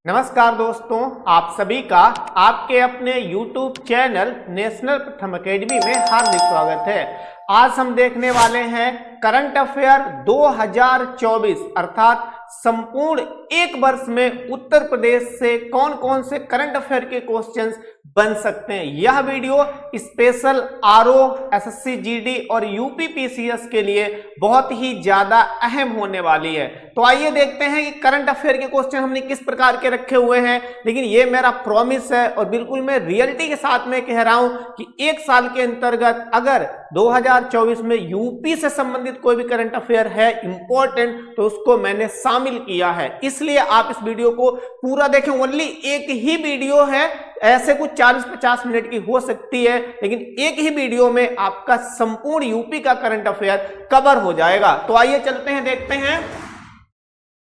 नमस्कार दोस्तों, आप सभी का आपके अपने YouTube चैनल नेशनल प्रथम एकेडमी में हार्दिक स्वागत है। आज हम देखने वाले हैं करंट अफेयर 2024 अर्थात संपूर्ण एक वर्ष में उत्तर प्रदेश से कौन कौन से करंट अफेयर के क्वेश्चंस बन सकते हैं। यह video special RO, SSC GD और यूपी पीसीएस के लिए बहुत ही ज्यादा अहम होने वाली है। तो आइए देखते हैं कि करंट अफेयर के क्वेश्चन हमने किस प्रकार के रखे हुए हैं। लेकिन ये मेरा प्रॉमिस है और बिल्कुल मैं रियलिटी के साथ में कह रहा हूं कि एक साल के अंतर्गत अगर 2024 में यूपी से संबंधित कोई भी करंट अफेयर है इंपॉर्टेंट, तो उसको मैंने शामिल किया है। इसलिए आप इस वीडियो को पूरा देखें। ओनली एक ही वीडियो है, ऐसे कुछ 40-50 मिनट की हो सकती है, लेकिन एक ही वीडियो में आपका संपूर्ण यूपी का करंट अफेयर कवर हो जाएगा। तो आइए चलते हैं, देखते हैं।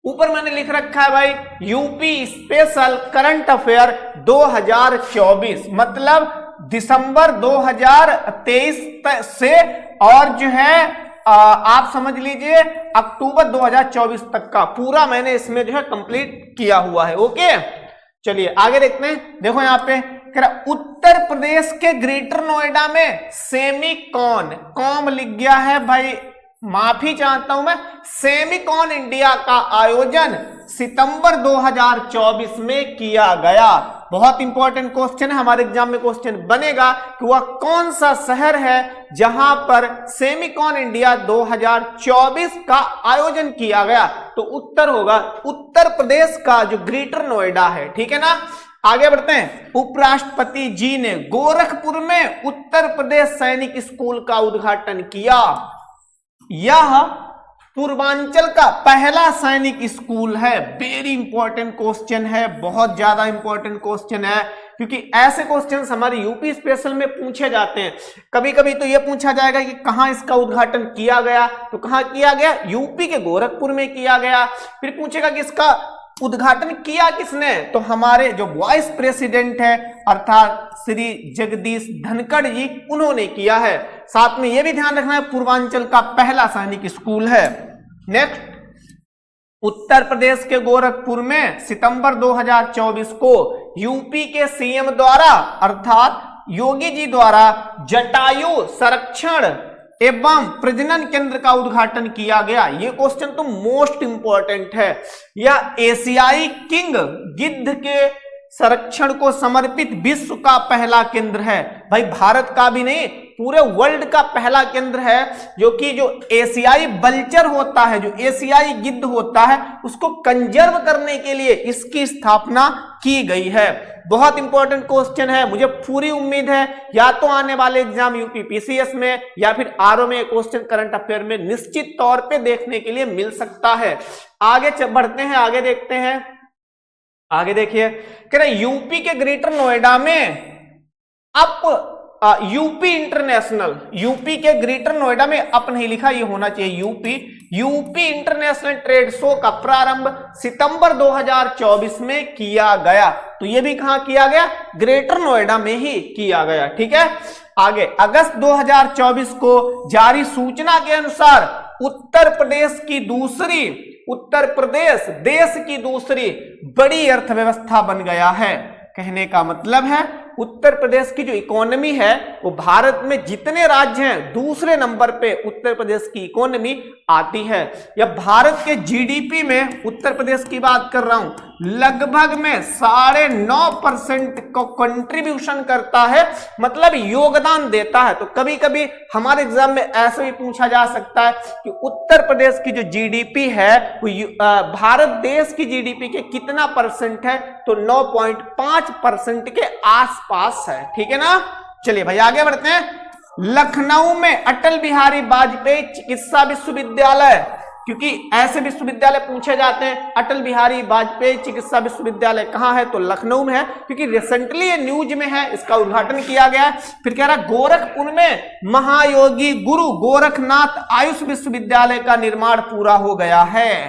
ऊपर मैंने लिख रखा है भाई यूपी स्पेशल करंट अफेयर 2024, मतलब दिसंबर 2023 से और जो है आप समझ लीजिए अक्टूबर 2024 तक का पूरा मैंने इसमें जो है कंप्लीट किया हुआ है। ओके, चलिए आगे देखते हैं। देखो यहाँ पे कह रहा उत्तर प्रदेश के ग्रेटर नोएडा में सेमिकॉन, कॉम लिख गया है भाई, माफी चाहता हूं मैं, सेमिकॉन इंडिया का आयोजन सितंबर 2024 में किया गया। बहुत इंपॉर्टेंट क्वेश्चन है, हमारे एग्जाम में क्वेश्चन बनेगा कि वह कौन सा शहर है जहां पर सेमिकॉन इंडिया 2024 का आयोजन किया गया। तो उत्तर होगा उत्तर प्रदेश का जो ग्रेटर नोएडा है। ठीक है ना, आगे बढ़ते हैं। उपराष्ट्रपति जी ने गोरखपुर में उत्तर प्रदेश सैनिक स्कूल का उद्घाटन किया। यह पूर्वांचल का पहला सैनिक स्कूल है। वेरी इंपॉर्टेंट क्वेश्चन है, बहुत ज्यादा इंपॉर्टेंट क्वेश्चन है, क्योंकि ऐसे क्वेश्चंस हमारे यूपी स्पेशल में पूछे जाते हैं। कभी कभी तो यह पूछा जाएगा कि कहां इसका उद्घाटन किया गया, तो कहां किया गया, यूपी के गोरखपुर में किया गया। फिर पूछेगा कि इसका उद्घाटन किया किसने, तो हमारे जो वाइस प्रेसिडेंट है अर्थात श्री जगदीश धनखड़ जी, उन्होंने किया है। साथ में यह भी ध्यान रखना है पूर्वांचल का पहला सैनिक स्कूल है। नेक्स्ट, उत्तर प्रदेश के गोरखपुर में सितंबर 2024 को यूपी के सीएम द्वारा अर्थात योगी जी द्वारा जटायु संरक्षण एवं प्रजनन केंद्र का उद्घाटन किया गया। यह क्वेश्चन तो मोस्ट इंपॉर्टेंट है। यह एशियाई किंग गिद्ध के संरक्षण को समर्पित विश्व का पहला केंद्र है। भाई भारत का भी नहीं, पूरे वर्ल्ड का पहला केंद्र है, जो कि जो एशियाई बल्चर होता है, जो एशियाई गिद्ध होता है, उसको कंजर्व करने के लिए इसकी स्थापना की गई है। बहुत इंपॉर्टेंट क्वेश्चन है। मुझे पूरी उम्मीद है या तो आने वाले एग्जाम यूपी पीसीएस में या फिर आरओ में क्वेश्चन करंट अफेयर में निश्चित तौर पे देखने के लिए मिल सकता है। आगे बढ़ते हैं, आगे देखते हैं। आगे देखिए, कह रहे यूपी के ग्रेटर नोएडा में अप यूपी इंटरनेशनल, यूपी के ग्रेटर नोएडा में अप नहीं लिखा, ये होना चाहिए यूपी इंटरनेशनल ट्रेड शो का प्रारंभ सितंबर 2024 में किया गया। तो ये भी कहां किया गया, ग्रेटर नोएडा में ही किया गया। ठीक है, आगे अगस्त 2024 को जारी सूचना के अनुसार उत्तर प्रदेश देश की दूसरी बड़ी अर्थव्यवस्था बन गया है। कहने का मतलब है उत्तर प्रदेश की जो इकोनॉमी है वो भारत में जितने राज्य हैं दूसरे नंबर पे उत्तर प्रदेश की इकोनॉमी आती है। या भारत के जीडीपी में उत्तर प्रदेश की बात कर रहा हूं, लगभग में 9.5% को कंट्रीब्यूशन करता है, मतलब योगदान देता है। तो कभी कभी हमारे एग्जाम में ऐसे भी पूछा जा सकता है कि उत्तर प्रदेश की जो जीडीपी है वो भारत देश की जीडीपी के कितना परसेंट है, तो 9.5% के आसपास है। ठीक है ना, चलिए भाई आगे बढ़ते हैं। लखनऊ में अटल बिहारी वाजपेयी चिकित्सा विश्वविद्यालय, क्योंकि ऐसे विश्वविद्यालय पूछे जाते हैं। अटल बिहारी वाजपेयी चिकित्सा विश्वविद्यालय कहां है, तो लखनऊ में है, क्योंकि रिसेंटली ये न्यूज में है, इसका उद्घाटन किया गया है। फिर कह रहा गोरखपुर में महायोगी गुरु गोरखनाथ आयुष विश्वविद्यालय का निर्माण पूरा हो गया है।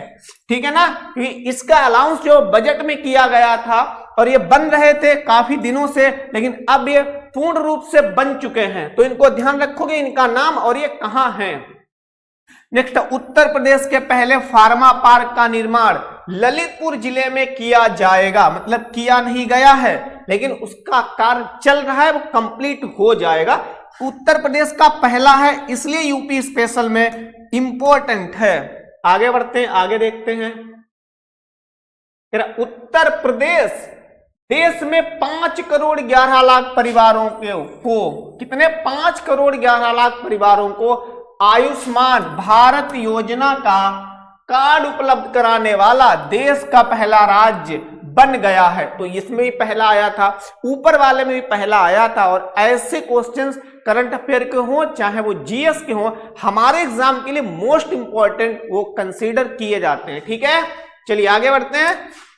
ठीक है ना, क्योंकि इसका अलाउंस जो बजट में किया गया था और ये बन रहे थे काफी दिनों से, लेकिन अब ये पूर्ण रूप से बन चुके हैं। तो इनको ध्यान रखोगे, इनका नाम और ये कहां है। नेक्स्ट, उत्तर प्रदेश के पहले फार्मा पार्क का निर्माण ललितपुर जिले में किया जाएगा, मतलब किया नहीं गया है लेकिन उसका कार्य चल रहा है, वो कंप्लीट हो जाएगा। उत्तर प्रदेश का पहला है, इसलिए यूपी स्पेशल में इंपॉर्टेंट है। आगे बढ़ते हैं, आगे देखते हैं। उत्तर प्रदेश देश में 5 करोड़ 11 लाख परिवारों को कितने 5 करोड़ 11 लाख परिवारों को आयुष्मान भारत योजना का कार्ड उपलब्ध कराने वाला देश का पहला राज्य बन गया है। तो इसमें भी पहला आया था, ऊपर वाले में भी पहला आया था। और ऐसे क्वेश्चंस करंट अफेयर के हो चाहे वो जीएस के हो, हमारे एग्जाम के लिए मोस्ट इंपॉर्टेंट वो कंसीडर किए जाते हैं। ठीक है, चलिए आगे बढ़ते हैं।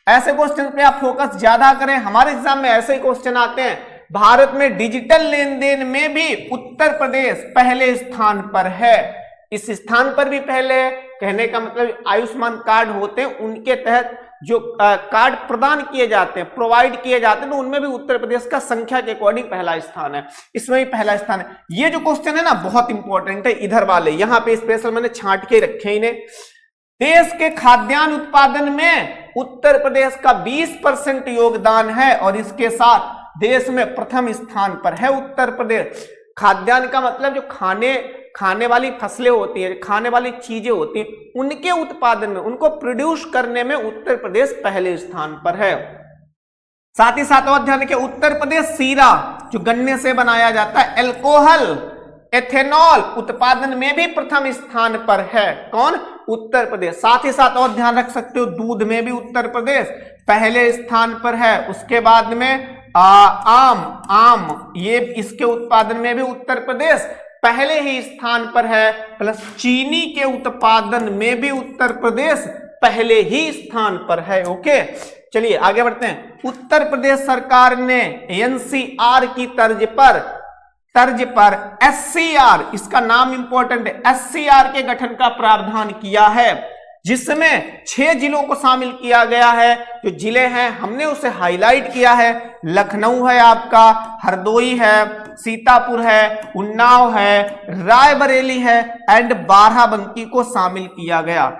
ऐसे क्वेश्चन पे आप फोकस ज्यादा करें, हमारे एग्जाम में ऐसे ही क्वेश्चन आते हैं। भारत में डिजिटल लेन देन में भी उत्तर प्रदेश पहले स्थान पर है। इस स्थान पर भी पहले, कहने का मतलब आयुष्मान कार्ड होते हैं उनके तहत जो कार्ड प्रदान किए जाते हैं, प्रोवाइड किए जाते हैं, तो उनमें भी उत्तर प्रदेश का संख्या के अकॉर्डिंग पहला स्थान है, इसमें भी पहला स्थान है। ये जो क्वेश्चन है ना बहुत इंपॉर्टेंट है, इधर वाले यहाँ पे स्पेशल मैंने छांट के रखे इन्हें। देश के खाद्यान्न उत्पादन में उत्तर प्रदेश का 20% योगदान है और इसके साथ देश में प्रथम स्थान पर है उत्तर प्रदेश। खाद्यान्न का मतलब जो खाने वाली फसलें होती है, खाने वाली चीजें होती हैं, उनके उत्पादन में, उनको प्रोड्यूस करने में उत्तर प्रदेश पहले स्थान पर है। साथ ही साथ और ध्यान रखिए, उत्तर प्रदेश सीरा जो गन्ने से बनाया जाता है, एल्कोहल, एथेनॉल उत्पादन में भी प्रथम स्थान पर है। कौन? उत्तर प्रदेश। साथ ही साथ और ध्यान रख सकते हो, दूध में भी उत्तर प्रदेश पहले स्थान पर है। उसके बाद में आम ये इसके उत्पादन में भी उत्तर प्रदेश पहले ही स्थान पर है। प्लस चीनी के उत्पादन में भी उत्तर प्रदेश पहले ही स्थान पर है। ओके, चलिए आगे बढ़ते हैं। उत्तर प्रदेश सरकार ने एनसीआर की तर्ज पर एससीआर, इसका नाम इंपॉर्टेंट है, एससीआर के गठन का प्रावधान किया है, जिसमें 6 जिलों को शामिल किया गया है। जो जिले हैं हमने उसे हाईलाइट किया है, लखनऊ है आपका, हरदोई है, सीतापुर है, उन्नाव है, रायबरेली है एंड बाराबंकी को शामिल किया गया।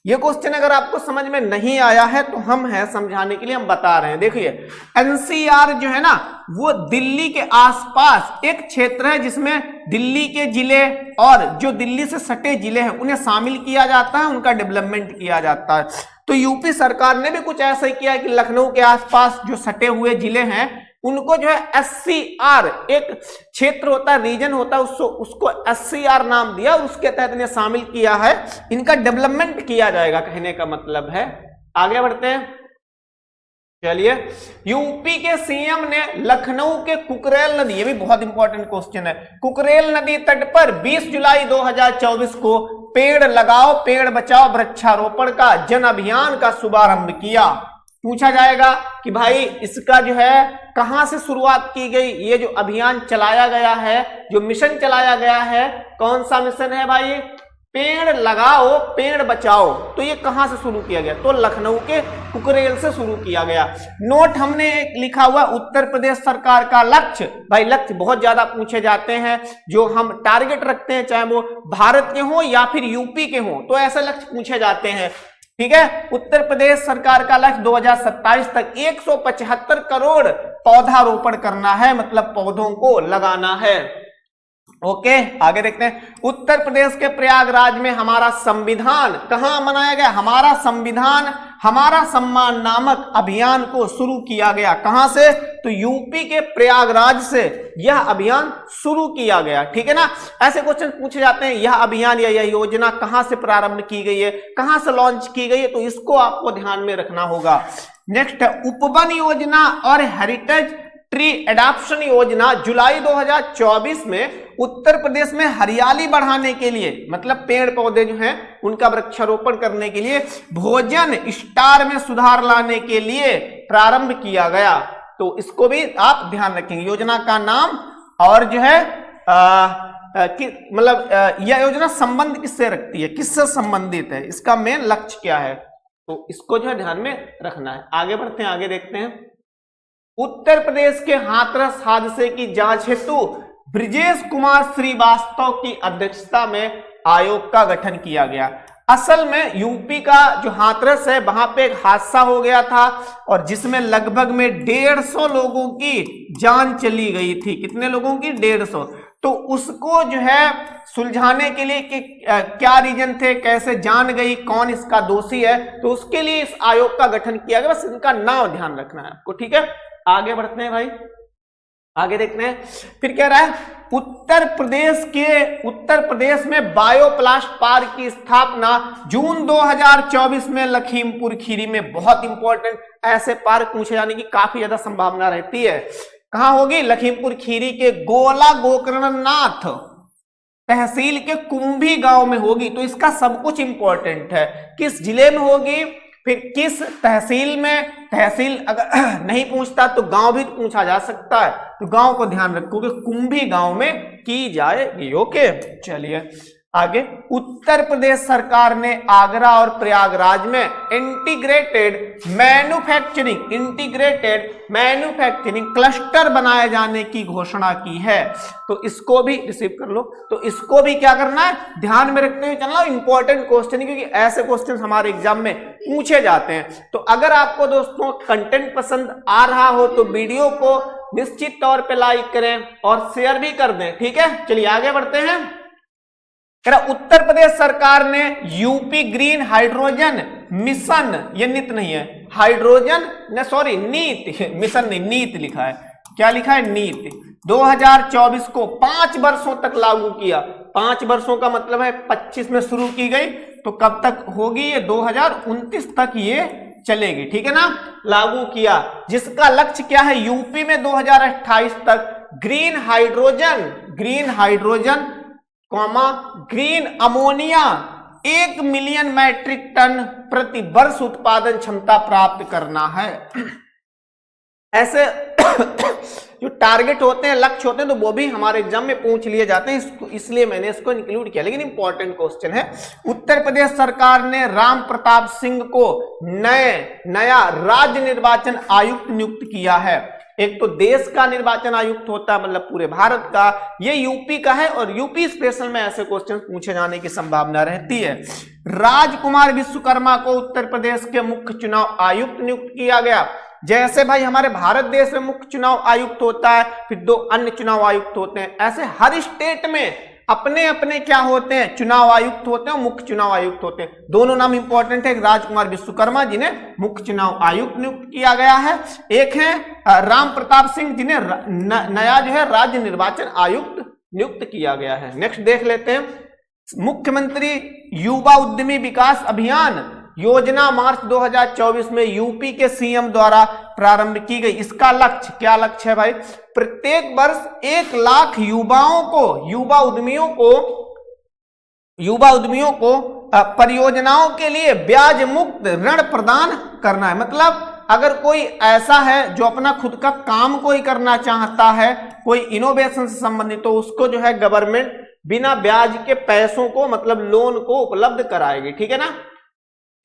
ये क्वेश्चन अगर आपको समझ में नहीं आया है तो हम हैं समझाने के लिए, हम बता रहे हैं। देखिए एनसीआर जो है ना वो दिल्ली के आसपास एक क्षेत्र है जिसमें दिल्ली के जिले और जो दिल्ली से सटे जिले हैं उन्हें शामिल किया जाता है, उनका डेवलपमेंट किया जाता है। तो यूपी सरकार ने भी कुछ ऐसा ही किया कि लखनऊ के आसपास जो सटे हुए जिले हैं उनको जो है एससीआर, एक क्षेत्र होता है, रीजन होता है, उसको एससीआर नाम दिया और उसके तहत इन्हें शामिल किया है, इनका डेवलपमेंट किया जाएगा, कहने का मतलब है। आगे बढ़ते हैं, चलिए। यूपी के सीएम ने लखनऊ के कुकरेल नदी, ये भी बहुत इंपॉर्टेंट क्वेश्चन है, कुकरेल नदी तट पर 20 जुलाई 2024 को पेड़ लगाओ पेड़ बचाओ वृक्षारोपण का जन अभियान का शुभारंभ किया। पूछा जाएगा कि भाई इसका जो है कहां से शुरुआत की गई, ये जो अभियान चलाया गया है, जो मिशन चलाया गया है, कौन सा मिशन है भाई? पेड़ लगाओ पेड़ बचाओ। तो ये कहां से शुरू किया गया? तो लखनऊ के कुकरेल से शुरू किया गया। नोट हमने एक लिखा हुआ, उत्तर प्रदेश सरकार का लक्ष्य, भाई लक्ष्य बहुत ज्यादा पूछे जाते हैं, जो हम टारगेट रखते हैं चाहे वो भारत के हो या फिर यूपी के हो, तो ऐसे लक्ष्य पूछे जाते हैं। ठीक है, उत्तर प्रदेश सरकार का लक्ष्य 2027 तक 175 करोड़ पौधारोपण करना है, मतलब पौधों को लगाना है। ओके, आगे देखते हैं। उत्तर प्रदेश के प्रयागराज में हमारा संविधान कहां मनाया गया? हमारा संविधान हमारा सम्मान नामक अभियान को शुरू किया गया। कहां से? तो यूपी के प्रयागराज से यह अभियान शुरू किया गया। ठीक है ना, ऐसे क्वेश्चन पूछे जाते हैं, यह अभियान या यह योजना कहां से प्रारंभ की गई है, कहां से लॉन्च की गई है, तो इसको आपको ध्यान में रखना होगा। नेक्स्ट, उपवन योजना और हेरिटेज ट्री एडॉप्शन योजना जुलाई 2024 में उत्तर प्रदेश में हरियाली बढ़ाने के लिए, मतलब पेड़ पौधे जो हैं उनका वृक्षारोपण करने के लिए, भोजन स्टार में सुधार लाने के लिए प्रारंभ किया गया। तो इसको भी आप ध्यान रखेंगे, योजना का नाम और जो है मतलब यह योजना संबंध किससे रखती है, किससे संबंधित है, इसका मेन लक्ष्य क्या है, तो इसको जो है ध्यान में रखना है। आगे बढ़ते हैं, आगे देखते हैं। उत्तर प्रदेश के हाथरस हादसे की जांच हेतु ब्रिजेश कुमार श्रीवास्तव की अध्यक्षता में आयोग का गठन किया गया। असल में यूपी का जो हाथरस है वहां पे एक हादसा हो गया था और जिसमें लगभग में 150 लोगों की जान चली गई थी। कितने लोगों की? 150। तो उसको जो है सुलझाने के लिए कि क्या रीजन थे, कैसे जान गई, कौन इसका दोषी है, तो उसके लिए इस आयोग का गठन किया गया। बस इनका नाम ध्यान रखना है आपको, ठीक है। आगे बढ़ते हैं भाई, आगे देखते हैं। फिर कह रहा है उत्तर प्रदेश में बायोप्लास्ट पार्क की स्थापना जून 2024 में लखीमपुर खीरी में। बहुत इंपॉर्टेंट, ऐसे पार्क पूछे जाने की काफी ज्यादा संभावना रहती है। कहां होगी? लखीमपुर खीरी के गोला गोकर्णनाथ तहसील के कुंभी गांव में होगी। तो इसका सब कुछ इंपॉर्टेंट है, किस जिले में होगी, फिर किस तहसील में। तहसील अगर नहीं पूछता तो गांव भी पूछा जा सकता है, तो गांव को ध्यान रखोगे, कुंभी गांव में की जाएगी। ओके, चलिए आगे। उत्तर प्रदेश सरकार ने आगरा और प्रयागराज में इंटीग्रेटेड मैन्युफैक्चरिंग क्लस्टर बनाए जाने की घोषणा की है। तो इसको भी रिसीव कर लो। तो इसको भी क्या करना है, ध्यान में रखते हुए चलना। इंपॉर्टेंट क्वेश्चन है, क्योंकि ऐसे क्वेश्चन हमारे एग्जाम में पूछे जाते हैं। तो अगर आपको दोस्तों कंटेंट पसंद आ रहा हो तो वीडियो को निश्चित तौर पे लाइक करें और शेयर भी कर दें, ठीक है। चलिए आगे बढ़ते हैं। उत्तर प्रदेश सरकार ने यूपी ग्रीन हाइड्रोजन मिशन, ये नीत नहीं है, हाइड्रोजन ने, सॉरी नीत, मिशन नहीं, नीत लिखा है। क्या लिखा है? नीत 2024 को 5 वर्षों तक लागू किया। 5 वर्षों का मतलब है 25 में शुरू की गई, तो कब तक होगी ये? 2029 तक ये चलेगी, ठीक है ना। लागू किया, जिसका लक्ष्य क्या है? यूपी में 2028 तक green hydrogen green ammonia 1 million metric ton प्रति वर्ष उत्पादन क्षमता प्राप्त करना है। ऐसे जो टारगेट होते हैं, लक्ष्य होते हैं, तो वो भी हमारे एग्जाम में पूछ लिए जाते हैं, इसलिए मैंने इसको इंक्लूड किया। लेकिन इंपॉर्टेंट क्वेश्चन है। उत्तर प्रदेश सरकार ने राम प्रताप सिंह को नया राज्य निर्वाचन आयुक्त नियुक्त किया है। एक तो देश का निर्वाचन आयुक्त होता है, मतलब पूरे भारत का, ये यूपी का है, और यूपी स्पेशल में ऐसे क्वेश्चन पूछे जाने की संभावना रहती है। राजकुमार विश्वकर्मा को उत्तर प्रदेश के मुख्य चुनाव आयुक्त नियुक्त किया गया। जैसे भाई हमारे भारत देश में मुख्य चुनाव आयुक्त होता है, फिर 2 अन्य चुनाव आयुक्त होते हैं, ऐसे हर स्टेट में अपने अपने क्या होते हैं? चुनाव आयुक्त होते हैं और मुख्य चुनाव आयुक्त होते हैं। दोनों नाम इंपॉर्टेंट है। राजकुमार विश्वकर्मा जिन्हें मुख्य चुनाव आयुक्त नियुक्त किया गया है, एक है राम प्रताप सिंह जिन्हें नया जो है राज्य निर्वाचन आयुक्त नियुक्त किया गया है। नेक्स्ट देख लेते हैं। मुख्यमंत्री युवा उद्यमी विकास अभियान योजना मार्च 2024 में यूपी के सीएम द्वारा प्रारंभ की गई। इसका लक्ष्य, क्या लक्ष्य है भाई? प्रत्येक वर्ष 1 लाख युवा उद्यमियों को परियोजनाओं के लिए ब्याज मुक्त ऋण प्रदान करना है। मतलब अगर कोई ऐसा है जो अपना खुद का काम कोई करना चाहता है, कोई इनोवेशन से संबंधित, तो उसको जो है गवर्नमेंट बिना ब्याज के पैसों को, मतलब लोन को उपलब्ध कराएगी, ठीक है ना।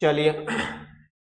चलिए,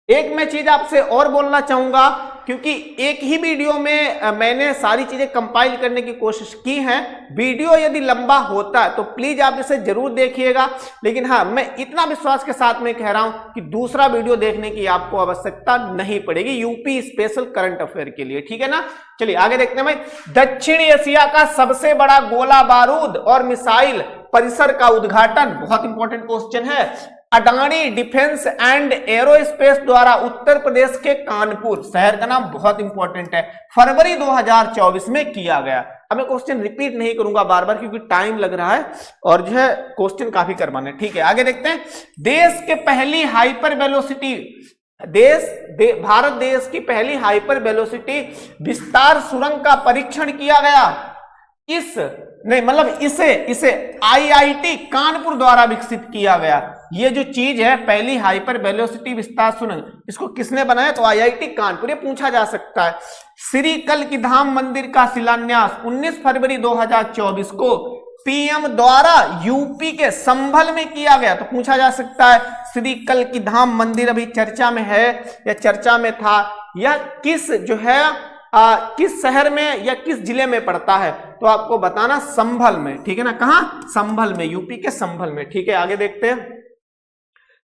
एक मैं चीज आपसे और बोलना चाहूंगा, क्योंकि एक ही वीडियो में मैंने सारी चीजें कंपाइल करने की कोशिश की है। वीडियो यदि लंबा होता है तो प्लीज आप इसे जरूर देखिएगा, लेकिन हाँ, मैं इतना विश्वास के साथ में कह रहा हूं कि दूसरा वीडियो देखने की आपको आवश्यकता नहीं पड़ेगी यूपी स्पेशल करंट अफेयर के लिए, ठीक है ना। चलिए आगे देखते हैं भाई। दक्षिण एशिया का सबसे बड़ा गोला बारूद और मिसाइल परिसर का उद्घाटन, बहुत इंपॉर्टेंट क्वेश्चन है, अडानी डिफेंस एंड एरोस्पेस द्वारा उत्तर प्रदेश के कानपुर, शहर का नाम बहुत इंपॉर्टेंट है, फरवरी 2024 में किया गया। अब मैं क्वेश्चन रिपीट नहीं करूंगा बार बार, क्योंकि टाइम लग रहा है और जो है क्वेश्चन काफी करवाने, ठीक है। आगे देखते हैं। देश के पहली हाइपर वेलोसिटी भारत देश की पहली हाइपर वेलोसिटी विस्तार सुरंग का परीक्षण किया गया। इसे आईआईटी कानपुर द्वारा विकसित किया गया। ये जो चीज है पहली हाइपर वेलोसिटी विस्तार सुरंग, इसको किसने बनाया? तो आईआईटी कानपुर। ये पूछा जा सकता है। श्री कल की धाम मंदिर का शिलान्यास 19 फरवरी 2024 को पीएम द्वारा यूपी के संभल में किया गया। तो पूछा जा सकता है श्री कल की धाम मंदिर अभी चर्चा में है या चर्चा में था, या किस जो है किस शहर में या किस जिले में पड़ता है? तो आपको बताना संभल में, ठीक है ना। कहां? संभल में, यूपी के संभल में, ठीक है। आगे देखते हैं।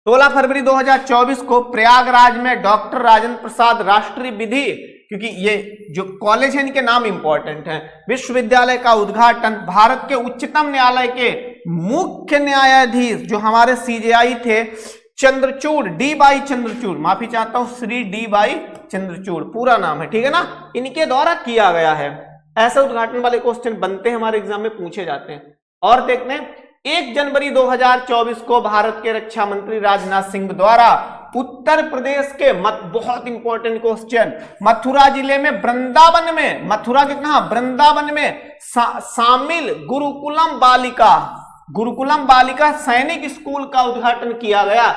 16 फरवरी 2024 को प्रयागराज में डॉक्टर राजेंद्र प्रसाद राष्ट्रीय विधि, क्योंकि ये जो कॉलेज है इनके नाम इंपॉर्टेंट हैं, विश्वविद्यालय का उद्घाटन भारत के उच्चतम न्यायालय के मुख्य न्यायाधीश जो हमारे सीजेआई थे चंद्रचूड़, डी वाई चंद्रचूड़, माफी चाहता हूं, श्री डी वाई चंद्रचूड़ पूरा नाम है, ठीक है ना, इनके द्वारा किया गया है। ऐसे उद्घाटन वाले क्वेश्चन बनते हैं हमारे एग्जाम में, पूछे जाते हैं। और देखते हैं 1 जनवरी 2024 को भारत के रक्षा मंत्री राजनाथ सिंह द्वारा उत्तर प्रदेश के बहुत इंपॉर्टेंट क्वेश्चन, मथुरा जिले में वृंदावन में, मथुरा के कहा वृंदावन में शामिल गुरुकुलम बालिका सैनिक स्कूल का उद्घाटन किया गया,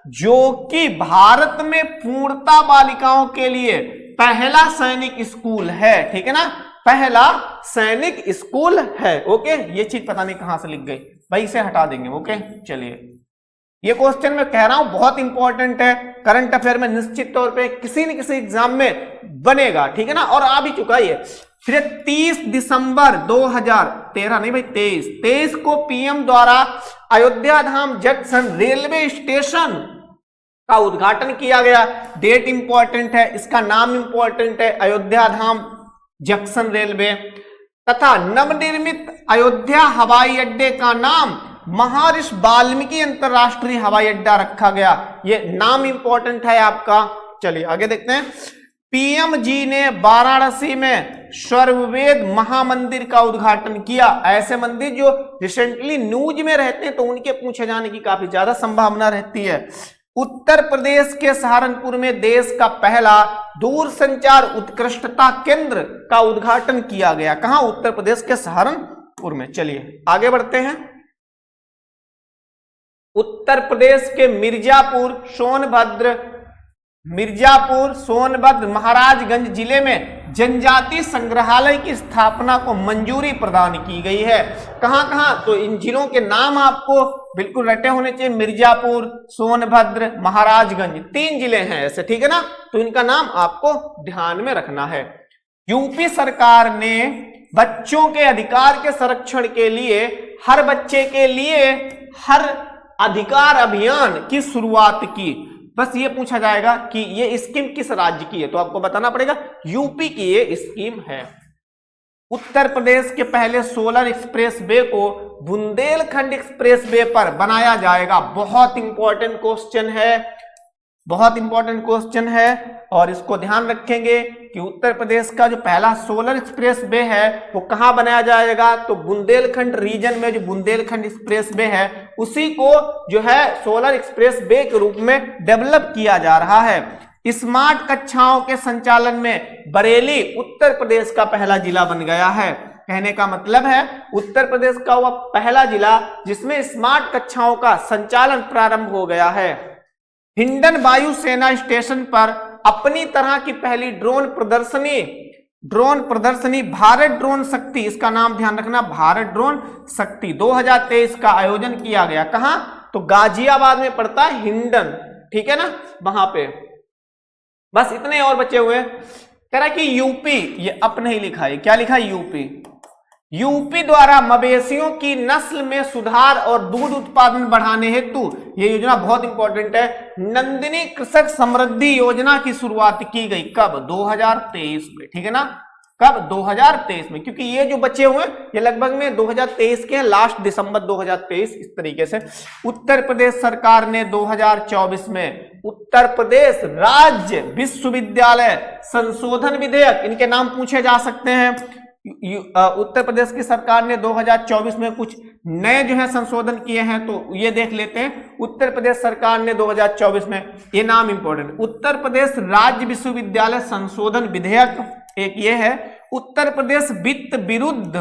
जो कि भारत में पूर्णता बालिकाओं के लिए पहला सैनिक स्कूल है, ठीक है ना, पहला सैनिक स्कूल है। ओके, ये चीज पता नहीं कहां से लिख गई भाई, इसे हटा देंगे। ओके, चलिए, ये क्वेश्चन मैं कह रहा हूं बहुत इंपॉर्टेंट है, करंट अफेयर में निश्चित तौर पे किसी न किसी एग्जाम में बनेगा, ठीक है ना, और आ भी चुका है। फिर 30 दिसंबर 2013 नहीं भाई 23 को पीएम द्वारा अयोध्या धाम जंक्शन रेलवे स्टेशन का उद्घाटन किया गया। डेट इंपॉर्टेंट है, इसका नाम इंपॉर्टेंट है, अयोध्या धाम जंक्शन रेलवे। तथा नवनिर्मित अयोध्या हवाई अड्डे का नाम महर्षि वाल्मीकि अंतरराष्ट्रीय हवाई अड्डा रखा गया। ये नाम इंपॉर्टेंट है आपका। चलिए आगे देखते हैं। पीएम जी ने वाराणसी में सर्ववेद महामंदिर का उद्घाटन किया। ऐसे मंदिर जो रिसेंटली न्यूज में रहते हैं तो उनके पूछे जाने की काफी ज्यादा संभावना रहती है। उत्तर प्रदेश के सहारनपुर में देश का पहला दूरसंचार उत्कृष्टता केंद्र का उद्घाटन किया गया। कहां? उत्तर प्रदेश के सहारनपुर में। चलिए आगे बढ़ते हैं। उत्तर प्रदेश के मिर्जापुर सोनभद्र महाराजगंज जिले में जनजातीय संग्रहालय की स्थापना को मंजूरी प्रदान की गई है। कहां कहां? तो इन जिलों के नाम आपको बिल्कुल रटे होने चाहिए। मिर्जापुर, सोनभद्र, महाराजगंज, 3 जिले हैं ऐसे, ठीक है ना, तो इनका नाम आपको ध्यान में रखना है। यूपी सरकार ने बच्चों के अधिकार के संरक्षण के लिए हर बच्चे के लिए हर अधिकार अभियान की शुरुआत की। बस ये पूछा जाएगा कि ये स्कीम किस राज्य की है, तो आपको बताना पड़ेगा यूपी की ये स्कीम है। उत्तर प्रदेश के पहले सोलर एक्सप्रेस वे को बुंदेलखंड एक्सप्रेस वे पर बनाया जाएगा। बहुत इंपॉर्टेंट क्वेश्चन है, बहुत इंपॉर्टेंट क्वेश्चन है, और इसको ध्यान रखेंगे कि उत्तर प्रदेश का जो पहला सोलर एक्सप्रेस वे है वो कहां बनाया जाएगा, तो बुंदेलखंड रीजन में जो बुंदेलखंड एक्सप्रेस वे है उसी को जो है सोलर एक्सप्रेस वे के रूप में डेवलप किया जा रहा है। स्मार्ट कक्षाओं के संचालन में बरेली उत्तर प्रदेश का पहला जिला बन गया है। कहने का मतलब है उत्तर प्रदेश का वह पहला जिला जिसमें स्मार्ट कक्षाओं का संचालन प्रारंभ हो गया है। हिंडन वायुसेना स्टेशन पर अपनी तरह की पहली ड्रोन प्रदर्शनी भारत ड्रोन शक्ति, इसका नाम ध्यान रखना, भारत ड्रोन शक्ति 2023 का आयोजन किया गया। कहां? तो गाजियाबाद में पड़ता है हिंडन, ठीक है ना, वहां पे। बस इतने और बचे हुए। कह रहा कि यूपी, ये अपने ही लिखा है, क्या लिखा है? यूपी द्वारा मवेशियों की नस्ल में सुधार और दूध उत्पादन बढ़ाने हेतु, यह योजना बहुत इंपॉर्टेंट है, नंदिनी कृषक समृद्धि योजना की शुरुआत की गई। कब? 2023 में, ठीक है ना, कब? 2023 में, क्योंकि ये जो बचे हुए ये लगभग में 2023 के लास्ट दिसंबर 2023 इस तरीके से। उत्तर प्रदेश सरकार ने 2024 में उत्तर प्रदेश राज्य विश्वविद्यालय संशोधन विधेयक, इनके नाम पूछे जा सकते हैं। उत्तर प्रदेश की सरकार ने 2024 में कुछ नए जो है संशोधन किए हैं, तो ये देख लेते हैं। उत्तर प्रदेश सरकार ने 2024 में, ये नाम इंपॉर्टेंट, उत्तर प्रदेश राज्य विश्वविद्यालय संशोधन विधेयक, एक ये है। उत्तर प्रदेश वित्त विरुद्ध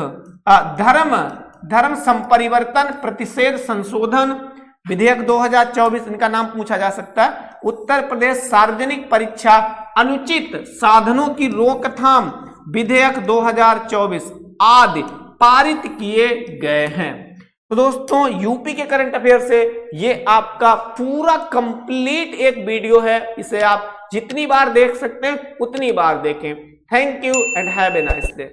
धर्म संपरिवर्तन प्रतिषेध संशोधन विधेयक 2024, इनका नाम पूछा जा सकता है। उत्तर प्रदेश सार्वजनिक परीक्षा अनुचित साधनों की रोकथाम विधेयक 2024 आदि पारित किए गए हैं। तो दोस्तों यूपी के करंट अफेयर से ये आपका पूरा कंप्लीट एक वीडियो है, इसे आप जितनी बार देख सकते हैं उतनी बार देखें। Thank you and have a nice day.